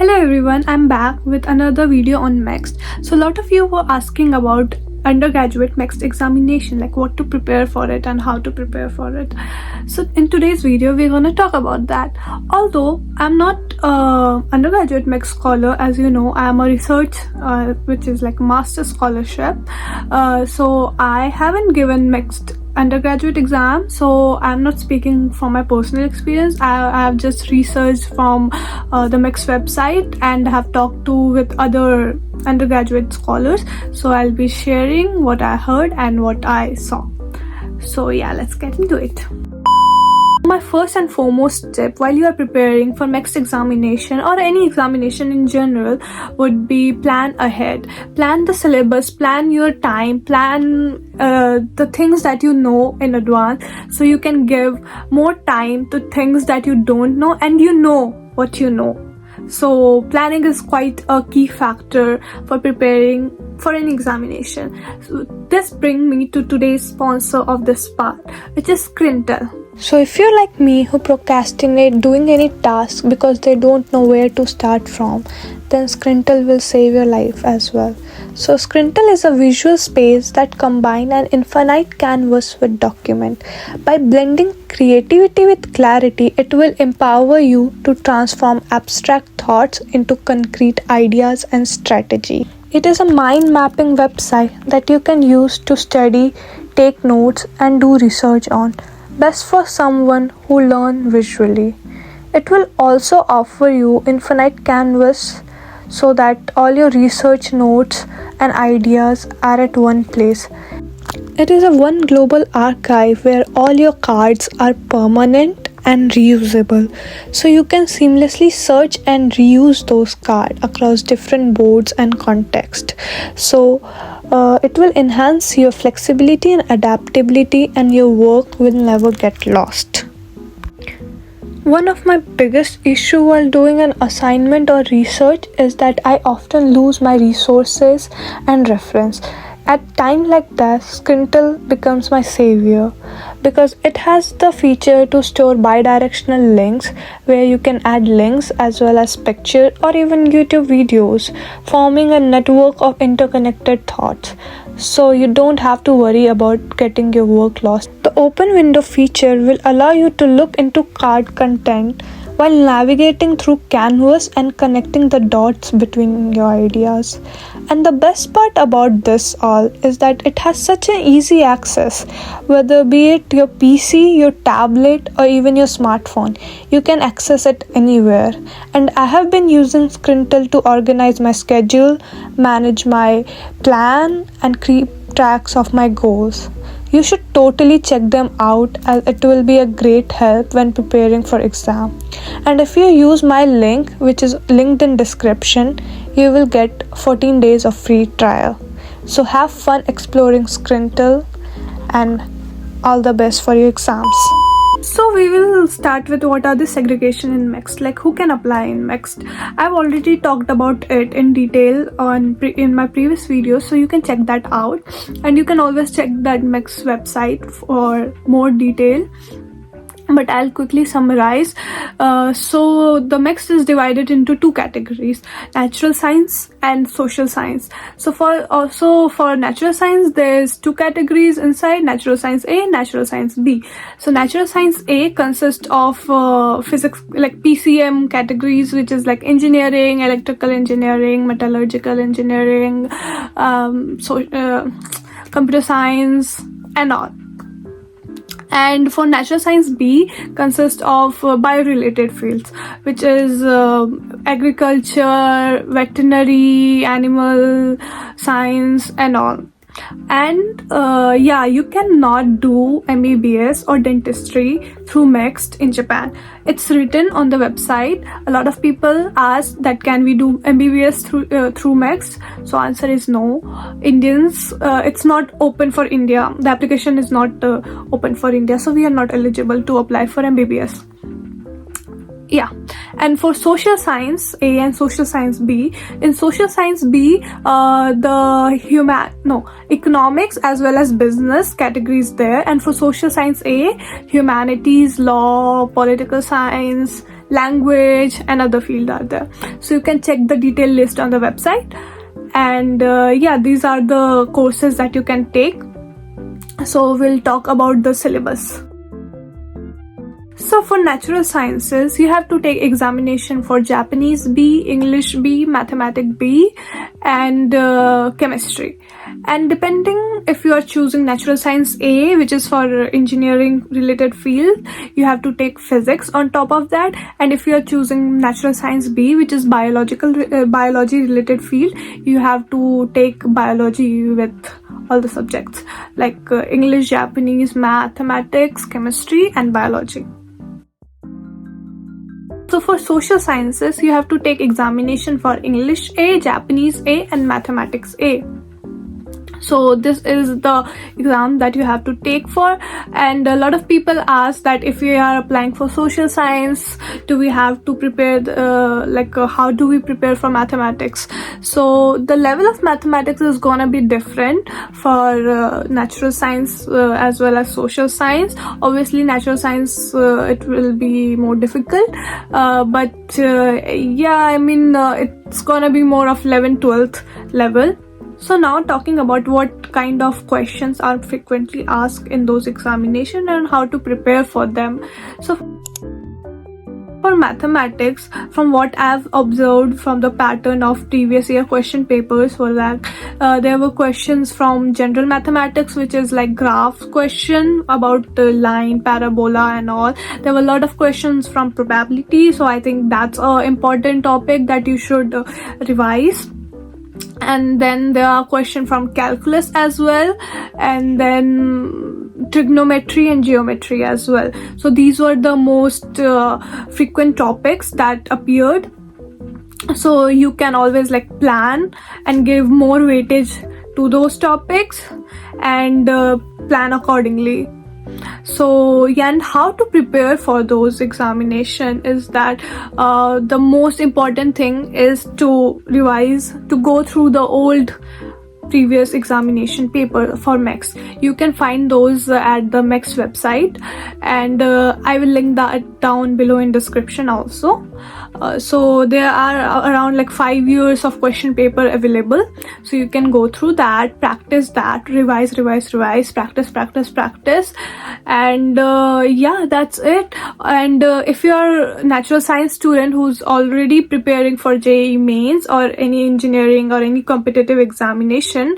Hello everyone, I'm back with another video on MEXT. So a lot of you were asking about undergraduate MEXT examination, like what to prepare for it and how to prepare for it. So in today's video we're going to talk about that. Although I'm not undergraduate MEXT scholar, as you know, I am a research which is like master scholarship. So I haven't given MEXT undergraduate exam, so I'm not speaking from my personal experience. I have just researched from the MEXT website and have talked with other undergraduate scholars, so I'll be sharing what I heard and what I saw. So yeah, let's get into it. My first and foremost tip while you are preparing for MEXT examination or any examination in general would be plan ahead. Plan the syllabus, plan your time, plan the things that you know in advance, so you can give more time to things that you don't know and you know what you know. So planning is quite a key factor for preparing for an examination. So this brings me to today's sponsor of this part, which is Skrintel. So if you're like me who procrastinate doing any task because they don't know where to start from, then Skrintel will save your life as well. So Skrintel is a visual space that combines an infinite canvas with document. By blending creativity with clarity, it will empower you to transform abstract thoughts into concrete ideas and strategy. It is a mind mapping website that you can use to study, take notes, and do research on. Best for someone who learns visually. It will also offer you infinite canvas so that all your research notes and ideas are at one place. It is a one global archive where all your cards are permanent and reusable, so you can seamlessly search and reuse those cards across different boards and contexts. So it will enhance your flexibility and adaptability, and your work will never get lost. One of my biggest issue while doing an assignment or research is that I often lose my resources and reference. At times like that, Skrintel becomes my savior because it has the feature to store bidirectional links where you can add links as well as pictures or even YouTube videos, forming a network of interconnected thoughts. So you don't have to worry about getting your work lost. The open window feature will allow you to look into card content while navigating through Canvas and connecting the dots between your ideas. And the best part about this all is that it has such an easy access, whether be it your PC, your tablet, or even your smartphone. You can access it anywhere. And I have been using Skrintel to organize my schedule, manage my plan, and keep tracks of my goals. You should totally check them out, as it will be a great help when preparing for exam. And if you use my link, which is linked in description, you will get 14 days of free trial. So have fun exploring Skrintel, and all the best for your exams. So we will start with what are the segregation in MEXT, like who can apply in MEXT. I've already talked about it in detail in my previous video, so you can check that out, and you can always check that MEXT website for more detail. But I'll quickly summarize. So the MEXT is divided into two categories: natural science and social science. So for natural science, there's two categories inside: natural science A, natural science B. So natural science A consists of physics, like PCM categories, which is like engineering, electrical engineering, metallurgical engineering, computer science, and all. And for natural science B consists of bio-related fields, which is agriculture, veterinary, animal science, and all. And you cannot do MBBS or dentistry through MEXT in Japan. It's written on the website. A lot of people ask that can we do MBBS through MEXT? So answer is no. Indians, it's not open for India. The application is not open for India, so we are not eligible to apply for MBBS. Yeah. And for social science A and social science B, in social science B, economics as well as business categories there. And for social science A, humanities, law, political science, language, and other fields are there. So you can check the detailed list on the website. And yeah, these are the courses that you can take. So we'll talk about the syllabus. So for natural sciences, you have to take examination for Japanese B, English B, Mathematics B, and chemistry. And depending if you are choosing natural science A, which is for engineering related field, you have to take physics on top of that. And if you are choosing natural science B, which is biology related field, you have to take biology with all the subjects like English, Japanese, mathematics, chemistry, and biology. So for social sciences, you have to take examination for English A, Japanese A, and mathematics A. So this is the exam that you have to take for. And a lot of people ask that if we are applying for social science, do we have to prepare how do we prepare for mathematics? So the level of mathematics is gonna be different for natural science as well as social science. Obviously natural science it will be more difficult, but yeah, I mean it's gonna be more of 11th 12th level. So now talking about what kind of questions are frequently asked in those examinations and how to prepare for them. So for mathematics, from what I've observed from the pattern of previous year question papers, for that there were questions from general mathematics, which is like graphs question about the line, parabola and all. There were a lot of questions from probability, so I think that's an important topic that you should revise. And then there are questions from calculus as well, and then trigonometry and geometry as well. So these were the most frequent topics that appeared. So you can always like plan and give more weightage to those topics and plan accordingly. So yeah, and how to prepare for those examination is that the most important thing is to revise, to go through the old previous examination paper for MEXT. You can find those at the MEXT website, and I will link that down below in description also. So there are around like 5 years of question paper available, so you can go through that, practice that, revise, practice, and yeah, that's it. And if you are a natural science student who's already preparing for JEE mains or any engineering or any competitive examination,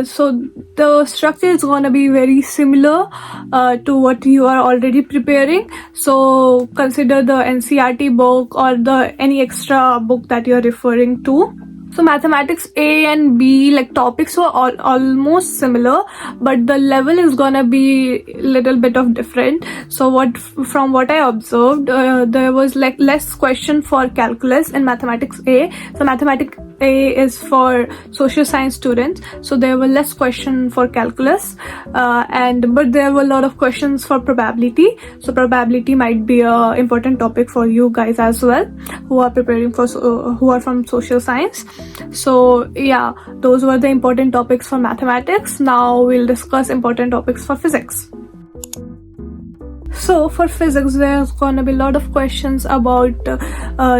so the structure is gonna be very similar to what you are already preparing. So consider the NCERT book or any extra book that you're referring to. So mathematics A and B, like topics were almost similar, but the level is gonna be a little bit of different. So from what I observed, there was like less question for calculus in mathematics A. So mathematics A is for social science students, so there were less question for calculus, but there were a lot of questions for probability. So probability might be a important topic for you guys as well, who are preparing for who are from social science. So yeah, those were the important topics for mathematics. Now we'll discuss important topics for physics. So for physics, there's gonna be a lot of questions about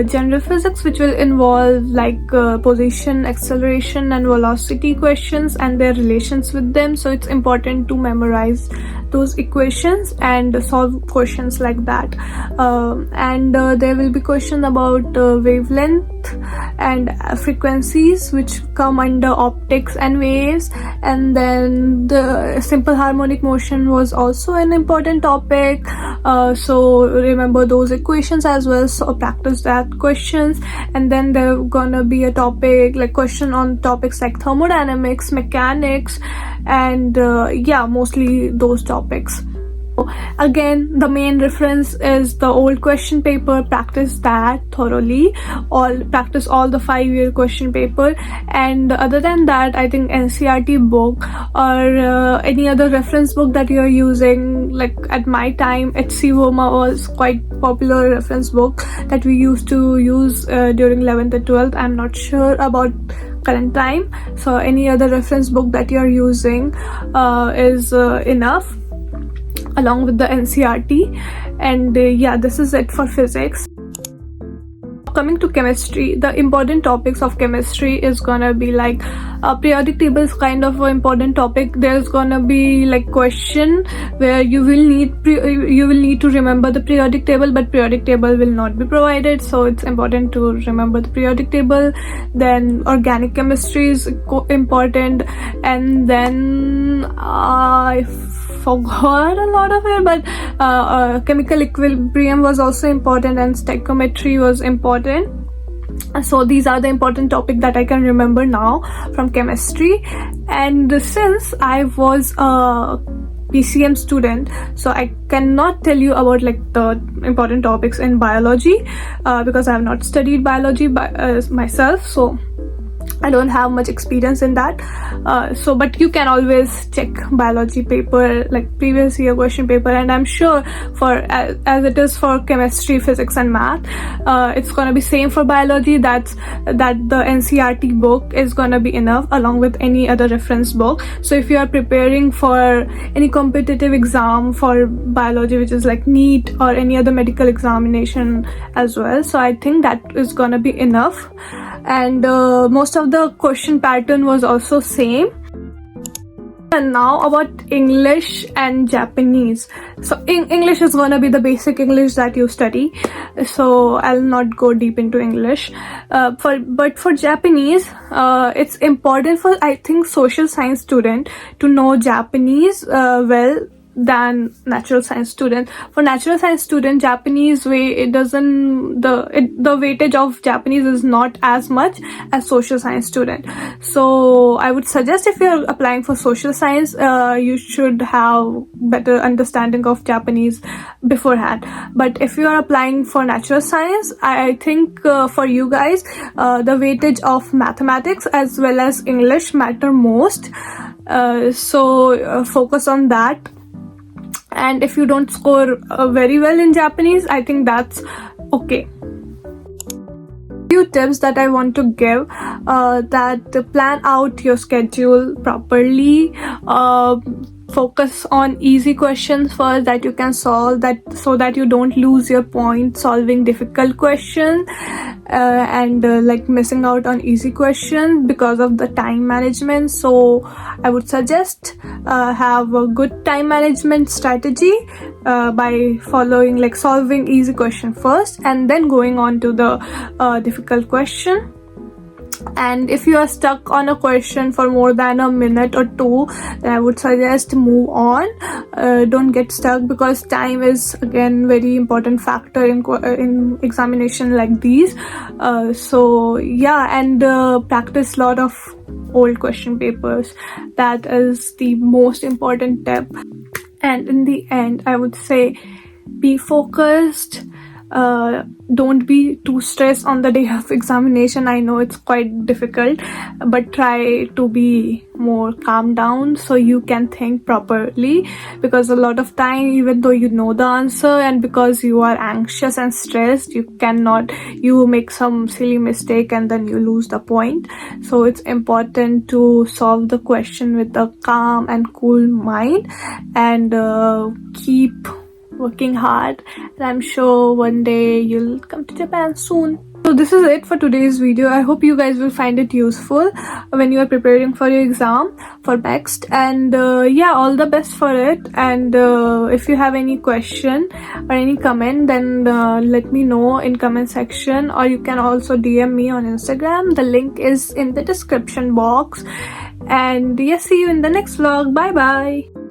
general physics, which will involve like position, acceleration and velocity questions and their relations with them. So it's important to memorize those equations and solve questions like that. And there will be questions about wavelength and frequencies, which come under optics and waves. And then the simple harmonic motion was also an important topic. So remember those equations as well, so practice that questions. And then there's gonna be a topic like question on topics like thermodynamics, mechanics, and yeah, mostly those topics. Again, the main reference is the old question paper. Practice that thoroughly, practice all the 5-year question paper. And other than that, I think NCERT book or any other reference book that you're using, like at my time HC Verma was quite popular reference book that we used to use during 11th and 12th. I'm not sure about current time, so any other reference book that you're using is enough, along with the NCERT. And yeah, this is it for physics. coming to chemistry, the important topics of chemistry is gonna be like periodic table is kind of an important topic. There's gonna be like question where you will need to remember the periodic table, but periodic table will not be provided, so it's important to remember the periodic table. Then organic chemistry is important, and then I forgot a lot of it, but chemical equilibrium was also important, and stoichiometry was important. So these are the important topics that I can remember now from chemistry. And since I was a PCM student, so I cannot tell you about like the important topics in biology because I have not studied biology myself, so I don't have much experience in that. But you can always check biology paper, like previous year question paper, and I'm sure for as it is for chemistry, physics and math, it's gonna be same for biology. That the NCERT book is gonna be enough along with any other reference book. So if you are preparing for any competitive exam for biology, which is like NEET or any other medical examination as well, so I think that is gonna be enough. And most of the question pattern was also same. And now about English and Japanese. So English is gonna be the basic English that you study, so I'll not go deep into English. But for Japanese, it's important for, I think, social science student to know Japanese well than natural science student. For natural science student, Japanese the weightage of Japanese is not as much as social science student. So I would suggest if you're applying for social science, you should have better understanding of Japanese beforehand. But if you are applying for natural science, I think for you guys, the weightage of mathematics as well as English matter most. So focus on that. And if you don't score very well in Japanese, I think that's okay. Few tips that I want to give, that plan out your schedule properly. Focus on easy questions first that you can solve, so that you don't lose your point solving difficult questions and like missing out on easy questions because of the time management. So I would suggest have a good time management strategy by following like solving easy question first and then going on to the difficult question. And if you are stuck on a question for more than a minute or two, then I would suggest move on. Don't get stuck, because time is again very important factor in examination like these. So yeah, and practice lot of old question papers. That is the most important tip. And in the end, I would say be focused. Don't be too stressed on the day of examination. I know it's quite difficult, but try to be more calm down so you can think properly, because a lot of time, even though you know the answer, and because you are anxious and stressed, you make some silly mistake and then you lose the point. So it's important to solve the question with a calm and cool mind, and keep working hard, and I'm sure one day you'll come to Japan soon. So this is it for today's video. I hope you guys will find it useful when you are preparing for your exam for MEXT. And yeah, all the best for it. And if you have any question or any comment, then let me know in comment section, or you can also DM me on Instagram. The link is in the description box. And yeah, see you in the next vlog. Bye bye.